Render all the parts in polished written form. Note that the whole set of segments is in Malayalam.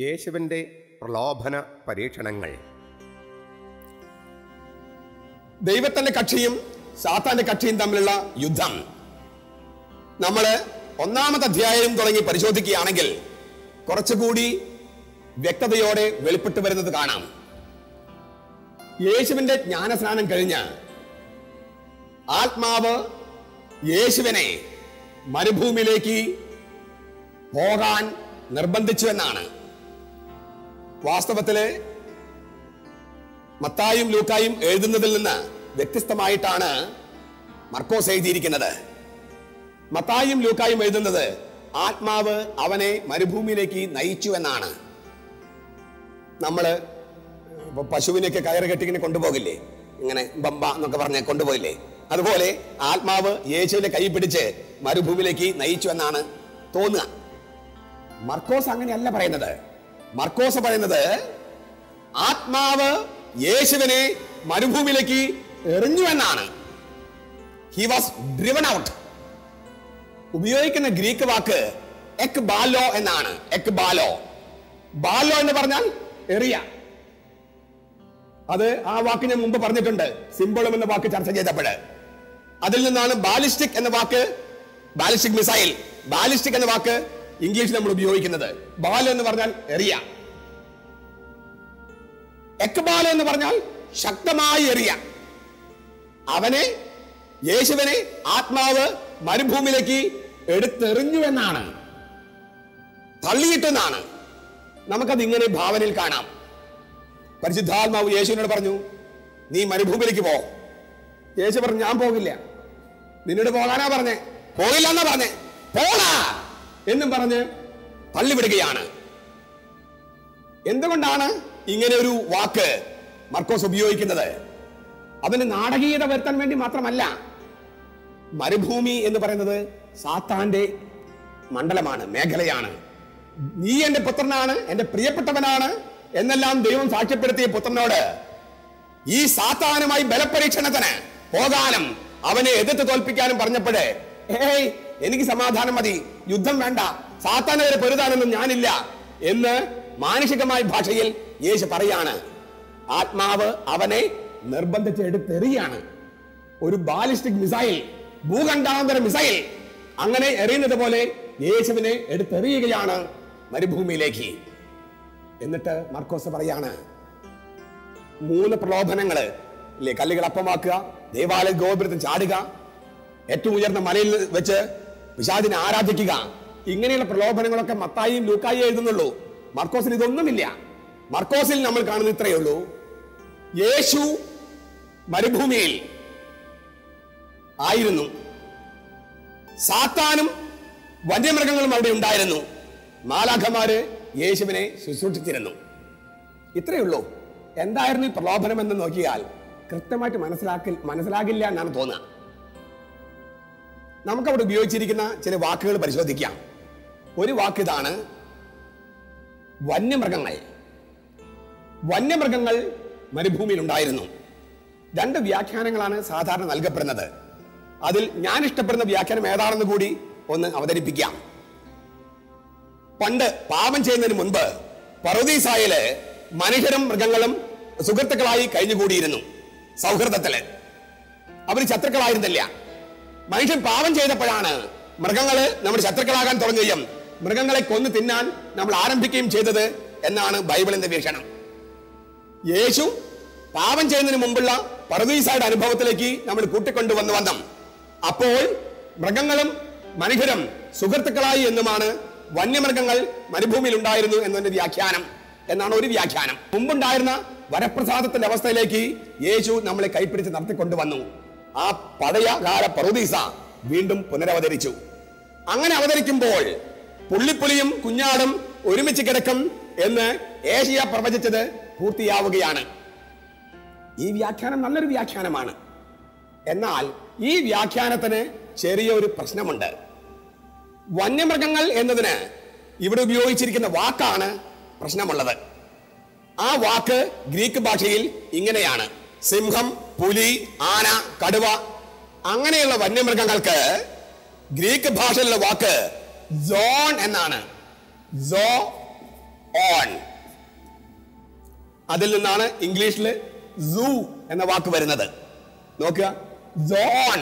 യേശുവിൻ്റെ പ്രലോഭന പരീക്ഷണങ്ങൾ. ദൈവത്തിന്റെ കക്ഷിയും സാത്താന്റെ കക്ഷിയും തമ്മിലുള്ള യുദ്ധം നമ്മൾ ഒന്നാമത്തെ അധ്യായം തുടങ്ങി പരിശോധിക്കുകയാണെങ്കിൽ കുറച്ചുകൂടി വ്യക്തതയോടെ വെളിപ്പെട്ടു വരുന്നത് കാണാം. യേശുവിന്റെ ജ്ഞാനസ്നാനം കഴിഞ്ഞ് ആത്മാവ് യേശുവിനെ മരുഭൂമിയിലേക്ക് പോകാൻ നിർബന്ധിച്ചു എന്നാണ്. വാസ്തവത്തില് മത്തായും ലൂക്കായും എഴുതുന്നതിൽ നിന്ന് വ്യത്യസ്തമായിട്ടാണ് മർക്കോസ് എഴുതിയിരിക്കുന്നത്. മത്തായും ലൂക്കായും എഴുതുന്നത് ആത്മാവ് അവനെ മരുഭൂമിയിലേക്ക് നയിച്ചു എന്നാണ്. നമ്മള് പശുവിനൊക്കെ കയറ് കെട്ടിങ്ങനെ കൊണ്ടുപോകില്ലേ, ഇങ്ങനെ ബമ്പ എന്നൊക്കെ പറഞ്ഞ് കൊണ്ടുപോയില്ലേ, അതുപോലെ ആത്മാവ് യേശുവിന്റെ കൈ പിടിച്ച് മരുഭൂമിയിലേക്ക് നയിച്ചു എന്നാണ് തോന്നുക. മർക്കോസ് അങ്ങനെയല്ല പറയുന്നത്. മർക്കോസ് പറയുന്നത് ആത്മാവ് യേശുവിനെ മരുഭൂമിയിലേക്ക് എറിഞ്ഞു എന്നാണ്. He was driven out. ഉപയോഗിക്കുന്ന ഗ്രീക്ക് വാക്ക് എക് ബാലോ എന്നാണ്. എക് ബാലോ. ബാലോ എന്ന് പറഞ്ഞാൽ എറിയ. അത് ആ വാക്ക് ഞാൻ മുമ്പ് പറഞ്ഞിട്ടുണ്ട്, സിംബോളം എന്ന വാക്ക് ചർച്ച ചെയ്തപ്പോൾ. അതിൽ നിന്നാണ് ബാലിസ്റ്റിക് എന്ന വാക്ക്, ബാലിസ്റ്റിക് മിസൈൽ, ബാലിസ്റ്റിക് എന്ന വാക്ക് ഇംഗ്ലീഷിൽ നമ്മൾ ഉപയോഗിക്കുന്നത്. ബാലോ എന്ന് പറഞ്ഞാൽ എറിയ. എക്ബാലോ എന്ന് പറഞ്ഞാൽ ശക്തമായി എറിയ. അവനെ, യേശുവിനെ ആത്മാവ് മരുഭൂമിയിലേക്ക് എടുത്തെറിഞ്ഞു എന്നാണ്, തള്ളിയിട്ടെന്നാണ്. നമുക്കത് ഇങ്ങനെ ഭാവനയിൽ കാണാം. പരിശുദ്ധാത്മാവ് യേശുവിനോട് പറഞ്ഞു, നീ മരുഭൂമിയിലേക്ക് പോ. യേശു പറഞ്ഞു, ഞാൻ പോകില്ല. നിന്നോട് പോകാനാ പറഞ്ഞേ, പോകില്ല എന്നാ പറഞ്ഞേ, പോടാ എന്നും പറഞ്ഞ് തള്ളിവിടുകയാണ്. എന്തുകൊണ്ടാണ് ഇങ്ങനെ ഒരു വാക്ക് മർക്കോസ് ഉപയോഗിക്കുന്നത്? അതിന് നാടകീയത വരുത്താൻ വേണ്ടി മാത്രമല്ല. മരുഭൂമി എന്ന് പറയുന്നത് സാത്താന്റെ മണ്ഡലമാണ്, മേഖലയാണ്. നീ എന്റെ പുത്രനാണ്, എന്റെ പ്രിയപ്പെട്ടവനാണ് എന്നെല്ലാം ദൈവം സാക്ഷ്യപ്പെടുത്തിയ പുത്രനോട് ഈ സാത്താനുമായി ബലപരീക്ഷണത്തിന് പോകാനും അവനെ എതിർത്ത് തോൽപ്പിക്കാനും പറഞ്ഞപ്പോഴേ, ഏയ് എനിക്ക് സമാധാനം മതി, യുദ്ധം വേണ്ട, സാത്താനെ വരെ പൊരുതാനൊന്നും ഞാനില്ല എന്ന് മാനുഷികമായ ഭാഷയിൽ യേശു പറയാണ്. ആത്മാവ് അവനെ നിർബന്ധിച്ച് എടുത്തെറിയാണ്. ഒരു ബാലിസ്റ്റിക് മിസൈൽ, ഭൂഖണ്ഡാന്തര മിസൈൽ അങ്ങനെ എറിയുന്നത് പോലെ യേശുവിനെ എടുത്തെറിയുകയാണ് മരുഭൂമിയിലേക്ക്. എന്നിട്ട് മർക്കോസ് പറയാണ്, 3 പ്രലോഭനങ്ങള് ഇല്ലേ, കല്ലുകൾ അപ്പമാക്കുക, ദേവാലയ ഗോപുരത്തിൽ ചാടുക, ഏറ്റവും ഉയർന്ന മലയിൽ വെച്ച് പിശാചിനെ ആരാധിക്കുക, ഇങ്ങനെയുള്ള പ്രലോഭനങ്ങളൊക്കെ മത്തായിയും ലൂക്കായും എഴുതുന്നുള്ളൂ. മർക്കോസിൽ ഇതൊന്നുമില്ല. മർക്കോസിൽ നമ്മൾ കാണുന്ന ഇത്രയേ ഉള്ളൂ. യേശു മരുഭൂമിയിൽ ആയിരുന്നു, സാത്താനും വന്യമൃഗങ്ങളും അവിടെ ഉണ്ടായിരുന്നു, മാലാഖമാര് യേശുവിനെ ശുശ്രൂഷിച്ചിരുന്നു. ഇത്രയേ ഉള്ളൂ. എന്തായിരുന്നു ഈ പ്രലോഭനം എന്ന് നോക്കിയാൽ കൃത്യമായിട്ട് മനസ്സിലാകില്ല എന്നാണ് തോന്നുക. നമുക്കവിടെ ഉപയോഗിച്ചിരിക്കുന്ന ചില വാക്കുകൾ പരിശോധിക്കാം. ഒരു വാക്ക് ഇതാണ്, വന്യമൃഗങ്ങൾ. വന്യമൃഗങ്ങൾ മരുഭൂമിയിൽ ഉണ്ടായിരുന്നു. 2 വ്യാഖ്യാനങ്ങളാണ് സാധാരണ നൽകപ്പെടുന്നത്. അതിൽ ഞാൻ ഇഷ്ടപ്പെടുന്ന വ്യാഖ്യാനം ഏതാണെന്ന് കൂടി ഒന്ന് അവതരിപ്പിക്കാം. പണ്ട് പാപം ചെയ്യുന്നതിന് മുൻപ് പറുദീസായില് മനുഷ്യരും മൃഗങ്ങളും സുഹൃത്തുക്കളായി കഴിഞ്ഞുകൂടിയിരുന്നു. സൗഹൃദത്തില് അവർ ശത്രുക്കളായിരുന്നില്ല. മനുഷ്യൻ പാപം ചെയ്തപ്പോഴാണ് മൃഗങ്ങള് നമ്മുടെ ശത്രുക്കളാകാൻ തുടങ്ങുകയും മൃഗങ്ങളെ കൊന്നു തിന്നാൻ നമ്മൾ ആരംഭിക്കുകയും ചെയ്തത് എന്നാണ് ബൈബിളിന്റെ വീക്ഷണം. യേശു പാപം ചെയ്യുന്നതിന് മുമ്പുള്ള പറുദീസായുടെ അനുഭവത്തിലേക്ക് നമ്മൾ കൂട്ടിക്കൊണ്ടുവന്നു. അപ്പോൾ മൃഗങ്ങളും മനുഷ്യരും സുഹൃത്തുക്കളായി എന്നുമാണ് വന്യമൃഗങ്ങൾ മരുഭൂമിയിൽ ഉണ്ടായിരുന്നു എന്നതിന്റെ വ്യാഖ്യാനം എന്നാണ് ഒരു വ്യാഖ്യാനം. മുമ്പുണ്ടായിരുന്ന വരപ്രസാദത്തിന്റെ അവസ്ഥയിലേക്ക് യേശു നമ്മളെ കൈപ്പിടിച്ച് നടത്തിക്കൊണ്ടുവന്നു. ആ പഴയ കാല പറുദീസ വീണ്ടും പുനരവതരിച്ചു. അങ്ങനെ അവതരിക്കുമ്പോൾ പുള്ളിപ്പുലിയും കുഞ്ഞാടും ഒരുമിച്ച് കിടക്കും എന്ന് ഏശയ്യാ പ്രവചിച്ചത് പൂർത്തിയാവുകയാണ്. ഈ വ്യാഖ്യാനം നല്ലൊരു വ്യാഖ്യാനമാണ്. എന്നാൽ ഈ വ്യാഖ്യാനത്തിന് ചെറിയൊരു പ്രശ്നമുണ്ട്. വന്യമൃഗങ്ങൾ എന്നതിന് ഇവിടെ ഉപയോഗിച്ചിരിക്കുന്ന വാക്കാണ് പ്രശ്നമുള്ളത്. ആ വാക്ക് ഗ്രീക്ക് ഭാഷയിൽ ഇങ്ങനെയാണ്: സിംഹം, പുലി, ആന, കടുവ, അങ്ങനെയുള്ള വന്യമൃഗങ്ങൾക്ക് ഗ്രീക്ക് ഭാഷയിലുള്ള വാക്ക് സോൺ എന്നാണ്. ഓൺ. അതിൽ നിന്നാണ് ഇംഗ്ലീഷിൽ സൂ എന്ന വാക്ക് വരുന്നത്. നോക്കുക, സോൺ,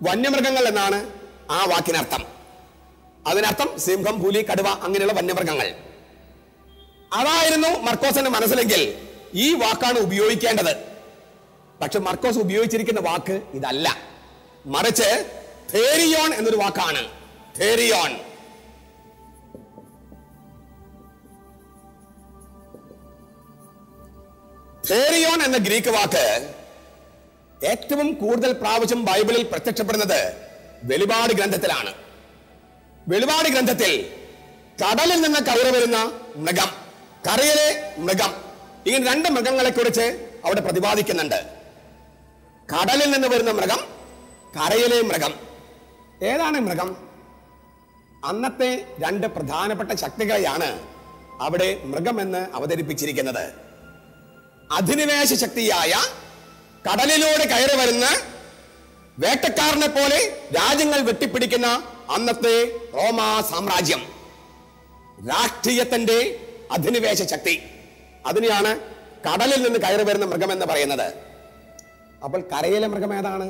വന്യമൃഗങ്ങൾ എന്നാണ് ആ വാക്കിനർത്ഥം. അതിനർത്ഥം സിംഹം, പുലി, കടുവ അങ്ങനെയുള്ള വന്യമൃഗങ്ങൾ. അതായിരുന്നു മർക്കോസിന്റെ മനസ്സിലെങ്കിൽ ഈ വാക്കാണ് ഉപയോഗിക്കേണ്ടത്. പക്ഷെ മർക്കോസ് ഉപയോഗിച്ചിരിക്കുന്ന വാക്ക് ഇതല്ല, മറിച്ച് തേരിയോൺ എന്നൊരു വാക്കാണ്. തേരിയോൺ. തേരിയോൺ എന്ന ഗ്രീക്ക് വാക്ക് ഏറ്റവും കൂടുതൽ പ്രാവശ്യം ബൈബിളിൽ പ്രത്യക്ഷപ്പെടുന്നത് വെളിപാട് ഗ്രന്ഥത്തിലാണ്. വെളിപാട് ഗ്രന്ഥത്തിൽ കടലിൽ നിന്ന് കയറി വരുന്ന മൃഗം, കരയിലെ മൃഗം, ഇങ്ങനെ രണ്ട് മൃഗങ്ങളെ കുറിച്ച് അവിടെ പ്രതിപാദിക്കുന്നുണ്ട്. കടലിൽ നിന്ന് വരുന്ന മൃഗം, കരയിലെ മൃഗം. ഏതാണ് മൃഗം? അന്നത്തെ രണ്ട് പ്രധാനപ്പെട്ട ശക്തികളെയാണ് അവിടെ മൃഗമെന്ന് അവതരിപ്പിച്ചിരിക്കുന്നത്. അധിനിവേശ ശക്തിയായ കടലിലൂടെ കയറി വരുന്ന വേട്ടക്കാരനെ പോലെ രാജ്യങ്ങൾ വെട്ടിപ്പിടിക്കുന്ന അന്നത്തെ റോമാ സാമ്രാജ്യം, രാഷ്ട്രീയത്തിന്റെ അധിനിവേശ ശക്തി, അതിനെയാണ് കടലിൽ നിന്ന് കയറി വരുന്ന മൃഗമെന്ന് പറയുന്നത്. അപ്പോൾ കരയിലെ മൃഗം ഏതാണ്?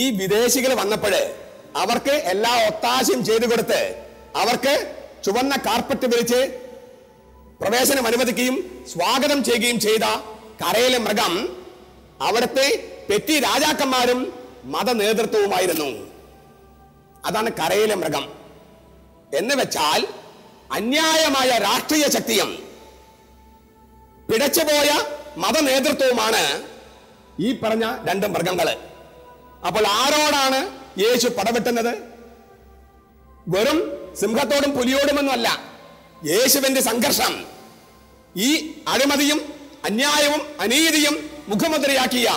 ഈ വിദേശികൾ വന്നപ്പോൾ അവർക്ക് എല്ലാ ഒത്താശയും ചെയ്തു കൊടുത്ത് അവർക്ക് ചുവന്ന കാർപ്പറ്റ് വിരിച്ച് പ്രവേശനം അനുവദിക്കുകയും സ്വാഗതം ചെയ്യുകയും ചെയ്ത കരയിലെ മൃഗം അവിടുത്തെ പെറ്റി രാജാക്കന്മാരും മത നേതൃത്വവുമായിരുന്നു. അതാണ് കരയിലെ മൃഗം. എന്ന് വെച്ചാൽ അന്യായമായ രാഷ്ട്രീയ ശക്തിയും പിടച്ചുപോയ മത നേതൃത്വവുമാണ് ഈ പറഞ്ഞ രണ്ട് മൃഗങ്ങള്. അപ്പോൾ ആരോടാണ് യേശു പടവെട്ടുന്നത്? വെറും സിംഹത്തോടും പുലിയോടുമൊന്നുമല്ല. യേശുവിന്റെ സംഘർഷം ഈ അഴിമതിയും അന്യായവും അനീതിയും മുഖമുദ്രയാക്കിയ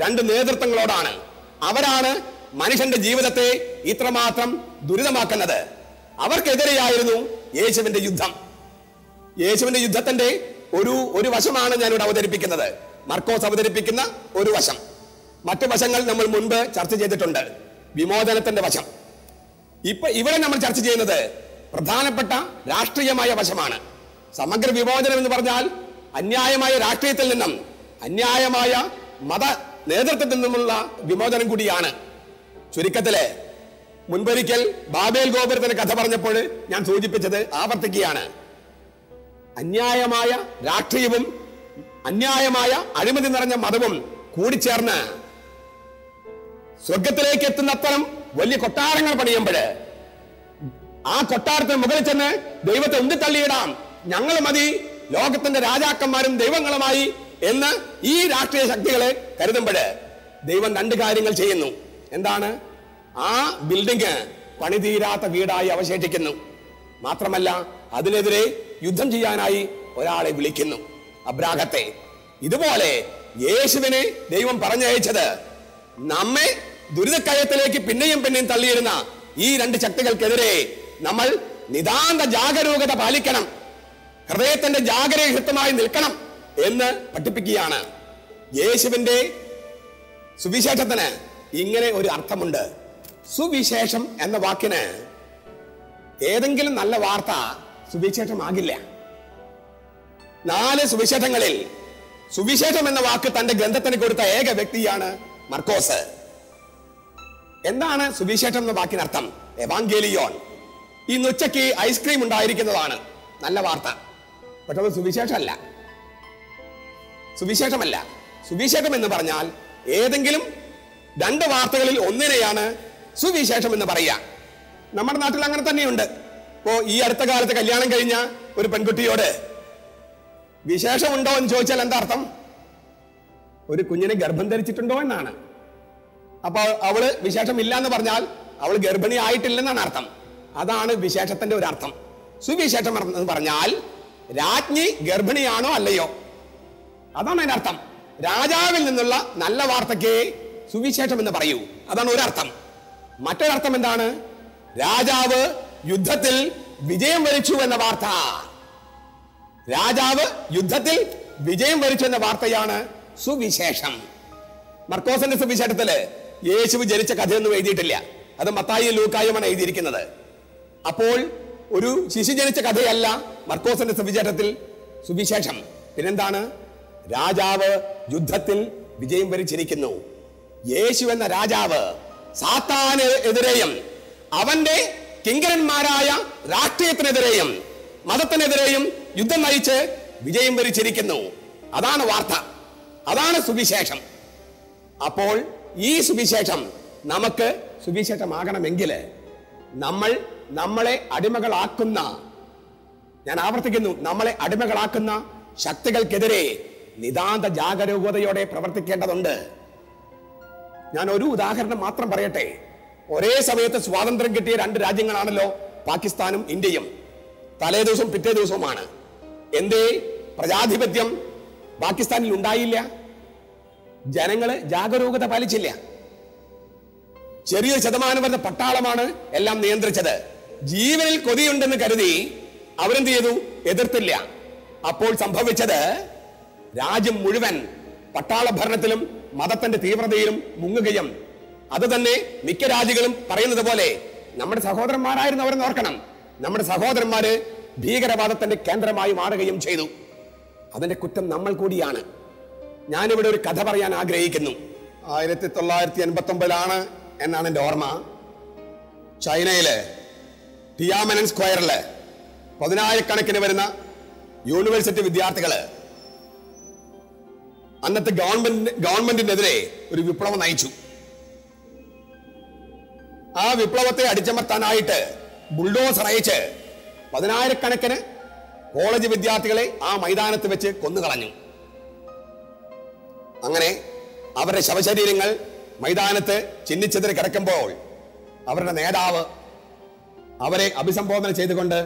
രണ്ട് നേതൃത്വങ്ങളോടാണ്. അവരാണ് മനുഷ്യന്റെ ജീവിതത്തെ ഇത്രമാത്രം ദുരിതമാക്കുന്നത്. അവർക്കെതിരെയായിരുന്നു യേശുവിന്റെ യുദ്ധം. യേശുവിന്റെ യുദ്ധത്തിന്റെ ഒരു വശമാണ് ഞാനിവിടെ അവതരിപ്പിക്കുന്നത്. മർക്കോസ് അവതരിപ്പിക്കുന്ന ഒരു വശം. മറ്റു വശങ്ങൾ നമ്മൾ മുൻപ് ചർച്ച ചെയ്തിട്ടുണ്ട്. വിമോചനത്തിന്റെ വശം. ഇവിടെ നമ്മൾ ചർച്ച ചെയ്യുന്നത് പ്രധാനപ്പെട്ട രാഷ്ട്രീയമായ വശമാണ്. സമഗ്ര വിമോചനം എന്ന് പറഞ്ഞാൽ അന്യായമായ രാഷ്ട്രീയത്തിൽ നിന്നും അന്യായമായ മത നേതൃത്വത്തിൽ നിന്നുമുള്ള വിമോചനം കൂടിയാണ്. ചുരുക്കത്തില് മുൻപൊരിക്കൽ ബാബേൽ ഗോപുരത്തിന്റെ കഥ പറഞ്ഞപ്പോൾ ഞാൻ സൂചിപ്പിച്ചത് ആവർത്തിക്കുകയാണ്. അന്യായമായ രാഷ്ട്രീയവും അന്യായമായ അഴിമതി നിറഞ്ഞ മതവും കൂടിച്ചേർന്ന് സ്വർഗത്തിലേക്ക് എത്തുന്നത്തരം വലിയ കൊട്ടാരങ്ങൾ പണിയുമ്പോൾ ആ കൊട്ടാരത്തിന് മുകളിൽ ചെന്ന് ദൈവത്തെ ഉന്തിത്തള്ളിയിടാം, ഞങ്ങൾ മതി, ലോകത്തിന്റെ രാജാക്കന്മാരും ദൈവങ്ങളുമായി എന്ന് ഈ രാഷ്ട്രീയ ശക്തികളെ കരുതുമ്പോൾ ദൈവം രണ്ട് കാര്യങ്ങൾ ചെയ്യുന്നു. എന്താണ്? ആ ബിൽഡിംഗ് പണിതീരാത്ത വീടായി അവശേഷിക്കുന്നു. മാത്രമല്ല അതിനെതിരെ യുദ്ധം ചെയ്യാനായി ഒരാളെ വിളിക്കുന്നു, അബ്രാഹത്തെ. ഇതുപോലെ യേശുവിനെ ദൈവം പറഞ്ഞയച്ചത് നമ്മെ ദുരിതക്കയത്തിലേക്ക് പിന്നെയും പിന്നെയും തള്ളിയിരുന്ന ഈ രണ്ട് ശക്തികൾക്കെതിരെ നമ്മൾ നിതാന്ത ജാഗരൂകത പാലിക്കണം, ഹൃദയത്തിന്റെ ജാഗരൂകമായി നിൽക്കണം എന്ന് പഠിപ്പിക്കുകയാണ്. യേശുവിന്റെ സുവിശേഷത്തിന് ഇങ്ങനെ ഒരു അർത്ഥമുണ്ട്. സുവിശേഷം എന്ന വാക്കിന് ഏതെങ്കിലും നല്ല വാർത്ത സുവിശേഷമാകില്ല. 4 സുവിശേഷങ്ങളിൽ സുവിശേഷം എന്ന വാക്ക് തന്റെ ഗ്രന്ഥത്തിന് കൊടുത്ത ഏക വ്യക്തിയാണ് മർക്കോസ്. എന്താണ് സുവിശേഷം എന്ന വാക്കിനർത്ഥം? എവാങ്കേലിയോൺ. ഇന്ന് ഉച്ചയ്ക്ക് ഐസ്ക്രീം ഉണ്ടായിരിക്കുന്നതാണ് നല്ല വാർത്ത. പക്ഷെ അത് സുവിശേഷമല്ല. സുവിശേഷമല്ല. സുവിശേഷം എന്ന് പറഞ്ഞാൽ ഏതെങ്കിലും 2 വാർത്തകളിൽ ഒന്നിനെയാണ് സുവിശേഷം എന്ന് പറയുക. നമ്മുടെ നാട്ടിൽ അങ്ങനെ തന്നെയുണ്ട്. ഇപ്പോ ഈ അടുത്ത കാലത്ത് കല്യാണം കഴിഞ്ഞ ഒരു പെൺകുട്ടിയോട് വിശേഷമുണ്ടോ എന്ന് ചോദിച്ചാൽ എന്താ അർത്ഥം? ഒരു കുഞ്ഞിനെ ഗർഭം ധരിച്ചിട്ടുണ്ടോ എന്നാണ്. അപ്പൊ അവള് വിശേഷമില്ല എന്ന് പറഞ്ഞാൽ അവൾ ഗർഭിണി ആയിട്ടില്ലെന്നാണ് അർത്ഥം. അതാണ് വിശേഷത്തിന്റെ ഒരു അർത്ഥം. സുവിശേഷം എന്ന് പറഞ്ഞാൽ രാജ്ഞി ഗർഭിണിയാണോ അല്ലയോ, അതാണ് അതിന്റെ അർത്ഥം. രാജാവിൽ നിന്നുള്ള നല്ല വാർത്തയ്ക്ക് സുവിശേഷം എന്ന് പറയൂ. അതാണ് ഒരർത്ഥം. മറ്റൊരർത്ഥം എന്താണ്? രാജാവ് യുദ്ധത്തിൽ വിജയം വരിച്ചു എന്ന വാർത്ത. രാജാവ് യുദ്ധത്തിൽ വിജയം വരിച്ചു എന്ന വാർത്തയാണ് സുവിശേഷം. മർക്കോസിന്റെ സുവിശേഷത്തില് യേശു ജനിച്ച കഥയൊന്നും എഴുതിയിട്ടില്ല. അത് മത്തായിയും ലൂക്കായുമാണ് എഴുതിയിരിക്കുന്നത്. അപ്പോൾ ഒരു ശിശു ജനിച്ച കഥയല്ല മർക്കോസിന്റെ സുവിശേഷം. പിന്നെന്താണ്? രാജാവ് യുദ്ധത്തിൽ വിജയം വരിച്ചിരിക്കുന്നു. യേശു എന്ന രാജാവ് സാത്താന് എതിരെയും അവന്റെ കിങ്കരന്മാരായ രാഷ്ട്രീയത്തിനെതിരെയും മതത്തിനെതിരെയും യുദ്ധം നയിച്ച് വിജയം വരിച്ചിരിക്കുന്നു. അതാണ് വാർത്ത, അതാണ് സുവിശേഷം. അപ്പോൾ ഈ സുവിശേഷം നമുക്ക് സുവിശേഷമാകണമെങ്കിൽ നമ്മളെ അടിമകളാക്കുന്ന, ഞാൻ ആവർത്തിക്കുന്നു, നമ്മളെ അടിമകളാക്കുന്ന ശക്തികൾക്കെതിരെ നിതാന്ത ജാഗരൂകതയോടെ പ്രവർത്തിക്കേണ്ടതുണ്ട്. ഞാൻ ഒരു ഉദാഹരണം മാത്രം പറയട്ടെ. ഒരേ സമയത്ത് സ്വാതന്ത്ര്യം കിട്ടിയ രണ്ട് രാജ്യങ്ങളാണല്ലോ പാകിസ്ഥാനും ഇന്ത്യയും. തലേ ദിവസവും പിറ്റേ ദിവസവുമാണ്. എന്തേ പ്രജാധിപത്യം പാകിസ്ഥാനിൽ ഉണ്ടായില്ല? ജനങ്ങള് ജാഗരൂകത പാലിച്ചില്ല. ചെറിയൊരു ശതമാനം വരുന്ന പട്ടാളമാണ് എല്ലാം നിയന്ത്രിച്ചത്. ജീവനിൽ കൊതിയുണ്ടെന്ന് കരുതി അവരെന്ത് ചെയ്തു? എതിർത്തില്ല. അപ്പോൾ സംഭവിച്ചത് രാജ്യം മുഴുവൻ പട്ടാള ഭരണത്തിലും മതത്തിന്റെ തീവ്രതയിലും മുങ്ങുകയും, അത് തന്നെ മിക്ക രാജ്യങ്ങളും പറയുന്നത് പോലെ നമ്മുടെ സഹോദരന്മാരായിരുന്നു അവരെന്ന് ഓർക്കണം. നമ്മുടെ സഹോദരന്മാര് ഭീകരവാദത്തിന്റെ കേന്ദ്രമായി മാറുകയും ചെയ്തു. അതിന്റെ കുറ്റം നമ്മൾ കൂടിയാണ്. ഞാനിവിടെ ഒരു കഥ പറയാൻ ആഗ്രഹിക്കുന്നു. 1989 എന്നാണ് എന്റെ ഓർമ്മ. ചൈനയില് ടിയാമനൻ സ്ക്വയറില് 10,000 വരുന്ന യൂണിവേഴ്സിറ്റി വിദ്യാർത്ഥികള് അന്നത്തെ ഗവൺമെന്റിനെതിരെ ഒരു വിപ്ലവം നയിച്ചു. ആ വിപ്ലവത്തെ അടിച്ചമർത്താനായിട്ട് ബുൾഡോസർ അയച്ച് 10,000 കോളേജ് വിദ്യാർത്ഥികളെ ആ മൈതാനത്ത് വെച്ച് കൊന്നുകളഞ്ഞു. അങ്ങനെ അവരുടെ ശവശരീരങ്ങൾ മൈതാനത്ത് ചിന്നിച്ചെതിരെ കിടക്കുമ്പോൾ അവരുടെ നേതാവ് അവരെ അഭിസംബോധന ചെയ്തുകൊണ്ട്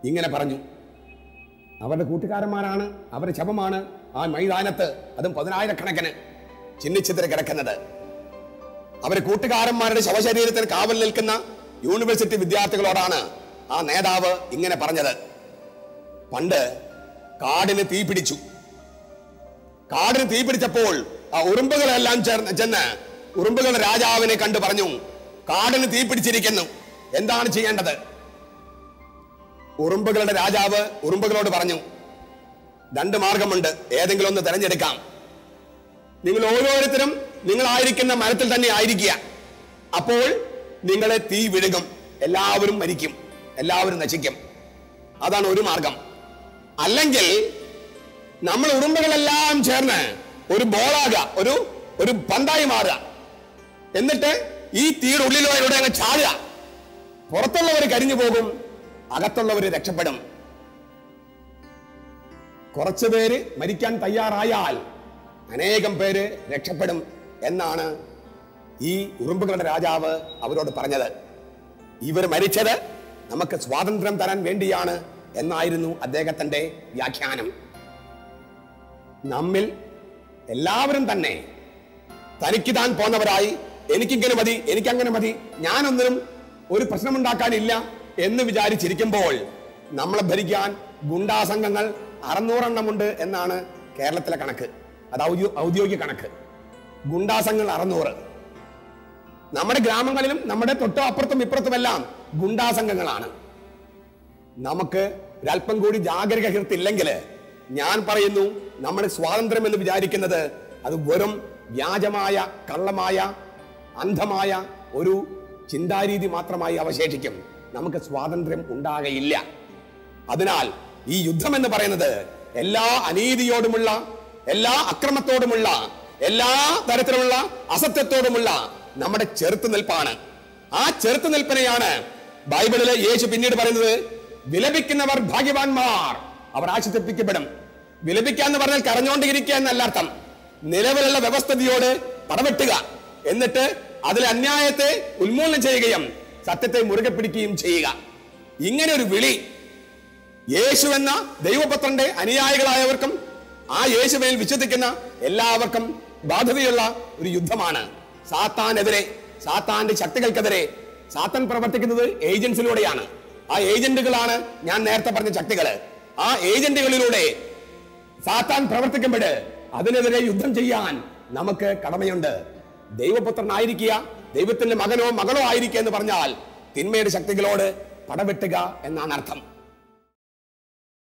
ഇങ്ങനെ പറഞ്ഞു: അവരുടെ കൂട്ടുകാരന്മാരാണ്, അവരുടെ ശവമാണ് ആ മൈതാനത്ത്, അതും 10,000 ചിന്നിച്ചെതിരെ കിടക്കുന്നത്. അവരുടെ കൂട്ടുകാരന്മാരുടെ ശവശരീരത്തിന് കാവൽ നിൽക്കുന്ന യൂണിവേഴ്സിറ്റി വിദ്യാർത്ഥികളോടാണ് ആ നേതാവ് ഇങ്ങനെ പറഞ്ഞത്. പണ്ട് കാടിന് തീ പിടിച്ചു. കാടിന് തീ പിടിച്ചപ്പോൾ ആ ഉറുമ്പുകളെല്ലാം ചെന്ന് ഉറുമ്പുകളുടെ രാജാവിനെ കണ്ടു പറഞ്ഞു: കാടിന് തീ പിടിച്ചിരിക്കുന്നു, എന്താണ് ചെയ്യേണ്ടത്? ഉറുമ്പുകളുടെ രാജാവ് ഉറുമ്പുകളോട് പറഞ്ഞു: 2 മാർഗമുണ്ട്, ഏതെങ്കിലും ഒന്ന് തെരഞ്ഞെടുക്കാം. നിങ്ങൾ ഓരോരുത്തരും നിങ്ങളായിരിക്കുന്ന മരത്തിൽ തന്നെ ആയിരിക്കുക. അപ്പോൾ നിങ്ങളെ തീ വിഴുങ്ങും, എല്ലാവരും മരിക്കും, എല്ലാവരും നശിക്കും. അതാണ് ഒരു മാർഗം. അല്ലെങ്കിൽ നമ്മൾ ഉറുമ്പുകളെല്ലാം ചേർന്ന് ഒരു ബോളാകുക, ഒരു പന്തായി മാറുക. എന്നിട്ട് ഈ തീയുടെ ഉള്ളിലൂടെ അങ്ങ് ചാടുക. പുറത്തുള്ളവർ കരിഞ്ഞു പോകും, അകത്തുള്ളവർ രക്ഷപ്പെടും. കുറച്ചുപേര് മരിക്കാൻ തയ്യാറായാൽ അനേകം പേര് രക്ഷപ്പെടും എന്നാണ് ഈ ഉറുമ്പുകളുടെ രാജാവ് അവരോട് പറഞ്ഞത്. ഇവർ മരിച്ചത് നമുക്ക് സ്വാതന്ത്ര്യം തരാൻ വേണ്ടിയാണ് എന്നായിരുന്നു അദ്ദേഹത്തിന്റെ വ്യാഖ്യാനം. നമ്മിൽ എല്ലാവരും തന്നെ തനിക്ക് താൻ പോന്നവരായി, എനിക്കിങ്ങനെ മതി, എനിക്കങ്ങനെ മതി, ഞാനൊന്നിനും ഒരു പ്രശ്നമുണ്ടാക്കാനില്ല എന്ന് വിചാരിച്ചിരിക്കുമ്പോൾ നമ്മളെ ഭരിക്കാൻ ഗുണ്ടാ സംഘങ്ങൾ 600 എന്നാണ് കേരളത്തിലെ കണക്ക്. അത് ഔദ്യോഗിക കണക്ക്. ഗുണ്ടാ സംഘങ്ങൾ 600. നമ്മുടെ ഗ്രാമങ്ങളിലും നമ്മുടെ തൊട്ടും അപ്പുറത്തും ഇപ്പുറത്തുമെല്ലാം ഗുണ്ടാ സംഘങ്ങളാണ്. നമുക്ക് ഒരല്പം കൂടി ജാഗരൂകതയില്ലെങ്കിൽ ഞാൻ പറയുന്നു, നമ്മുടെ സ്വാതന്ത്ര്യം എന്ന് വിചാരിക്കുന്നത് അത് വെറും വ്യാജമായ, കള്ളമായ, അന്ധമായ ഒരു ചിന്താരീതി മാത്രമായി അവശേഷിക്കും. നമുക്ക് സ്വാതന്ത്ര്യം ഉണ്ടാകയില്ല. അതിനാൽ ഈ യുദ്ധം എന്ന് പറയുന്നത് എല്ലാ അനീതിയോടുമുള്ള, എല്ലാ അക്രമത്തോടുമുള്ള, എല്ലാ തരത്തിലുള്ള അസത്യത്തോടുമുള്ള നമ്മുടെ ചെറുത്തുനിൽപ്പാണ്. ആ ചെറുത്തുനിൽപ്പിനെയാണ് ബൈബിളിലെ യേശു പിന്നീട് പറയുന്നത്: വിലപിക്കുന്നവർ ഭാഗ്യവാന്മാർ, അവർ ആശ്വസിപ്പിക്കപ്പെടും. വിലപിക്കുക എന്ന് പറഞ്ഞാൽ കരഞ്ഞോണ്ടിരിക്കുക എന്നല്ല അർത്ഥം. നിലവിലുള്ള വ്യവസ്ഥിതിയോട് പടവെട്ടുക, എന്നിട്ട് അതിലെ അന്യായത്തെ ഉന്മൂലനം ചെയ്യുകയും സത്യത്തെ മുറുകെ പിടിക്കുകയും ചെയ്യുക. ഇങ്ങനെ ഒരു വിളി യേശു എന്ന ദൈവപുത്രന്റെ അനുയായികളായവർക്കും ആ യേശുവിൽ വിശ്വസിക്കുന്ന എല്ലാവർക്കും ബാധ്യതയുള്ള ഒരു യുദ്ധമാണ്. സാത്താനെതിരെ, സാത്താന്റെ ശക്തികൾക്കെതിരെ. സാത്താൻ പ്രവർത്തിക്കുന്നത് ഏജൻസിലൂടെയാണ്. ആ ഏജന്റുകളാണ് ഞാൻ നേരത്തെ പറഞ്ഞ ശക്തികള്. ആ ഏജന്റുകളിലൂടെ സാത്താൻ പ്രവർത്തിക്കുമ്പോൾ അതിനെതിരെ യുദ്ധം ചെയ്യാൻ നമുക്ക് കടമയുണ്ട്. ദൈവപുത്രനായിരിക്കുക, ദൈവത്തിന്റെ മകനോ മകളോ ആയിരിക്കുക എന്ന് പറഞ്ഞാൽ തിന്മയുടെ ശക്തികളോട് പടവെട്ടുക എന്നാണ് അർത്ഥം.